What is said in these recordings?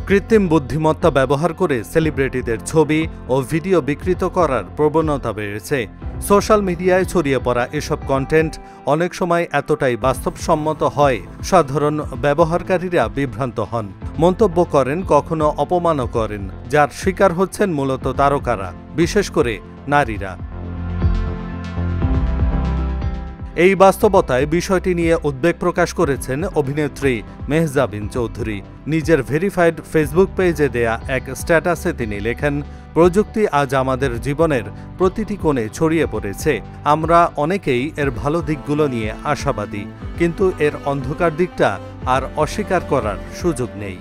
কৃত্রিম বুদ্ধিমত্তা ব্যবহার করে সেলিব্রিটিদের ছবি ও ভিডিও বিকৃত করার প্রবণতা বেড়েছে। সোশ্যাল মিডিয়ায় ছড়িয়ে পড়া এসব কন্টেন্ট অনেক সময় এতটাই বাস্তবসম্মত হয়, সাধারণ ব্যবহারকারীরা বিভ্রান্ত হন, মন্তব্য করেন, কখনো অপমানও করেন, যার শিকার হচ্ছেন মূলত তারকারা, বিশেষ করে নারীরা। এই বাস্তবতায় বিষয়টি নিয়ে উদ্বেগ প্রকাশ করেছেন অভিনেত্রী মেহজাবিন চৌধুরী। নিজের ভেরিফাইড ফেসবুক পেজে দেয়া এক স্ট্যাটাসে তিনি লেখেন, প্রযুক্তি আজ আমাদের জীবনের প্রতিটি কোণে ছড়িয়ে পড়েছে। আমরা অনেকেই এর ভালো দিকগুলো নিয়ে আশাবাদী, কিন্তু এর অন্ধকার দিকটা আর অস্বীকার করার সুযোগ নেই।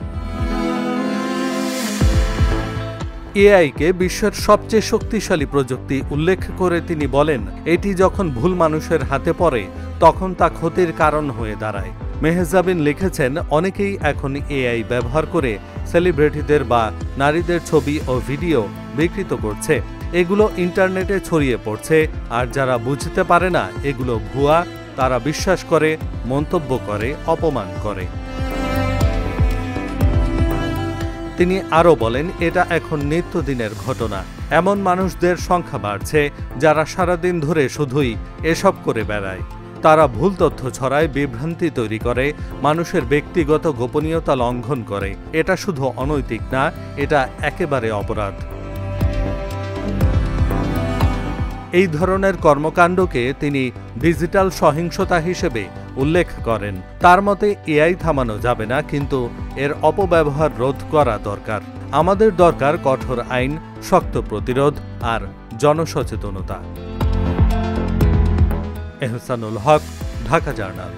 এআইকে বিশ্বের সবচেয়ে শক্তিশালী প্রযুক্তি উল্লেখ করে তিনি বলেন, এটি যখন ভুল মানুষের হাতে পড়ে তখন তা ক্ষতির কারণ হয়ে দাঁড়ায়। মেহজাবিন লিখেছেন, অনেকেই এখন এআই ব্যবহার করে সেলিব্রিটিদের বা নারীদের ছবি ও ভিডিও বিকৃত করছে। এগুলো ইন্টারনেটে ছড়িয়ে পড়ছে, আর যারা বুঝতে পারে না এগুলো ভুয়া, তারা বিশ্বাস করে, মন্তব্য করে, অপমান করে। তিনি আরও বলেন, এটা এখন নিত্যদিনের ঘটনা। এমন মানুষদের সংখ্যা বাড়ছে যারা সারাদিন ধরে শুধুই এসব করে বেড়ায়। তারা ভুল তথ্য ছড়ায়, বিভ্রান্তি তৈরি করে, মানুষের ব্যক্তিগত গোপনীয়তা লঙ্ঘন করে। এটা শুধু অনৈতিক না, এটা একেবারে অপরাধ। এই ধরনের কর্মকাণ্ডকে তিনি ডিজিটাল সহিংসতা হিসেবে উল্লেখ করেন। তার মতে এআই থামানো যাবে না, কিন্তু এর অপব্যবহার রোধ করা দরকার। আমাদের দরকার কঠোর আইন, শক্ত প্রতিরোধ আর জনসচেতনতা। এহসানুল হক, ঢাকা জার্নাল।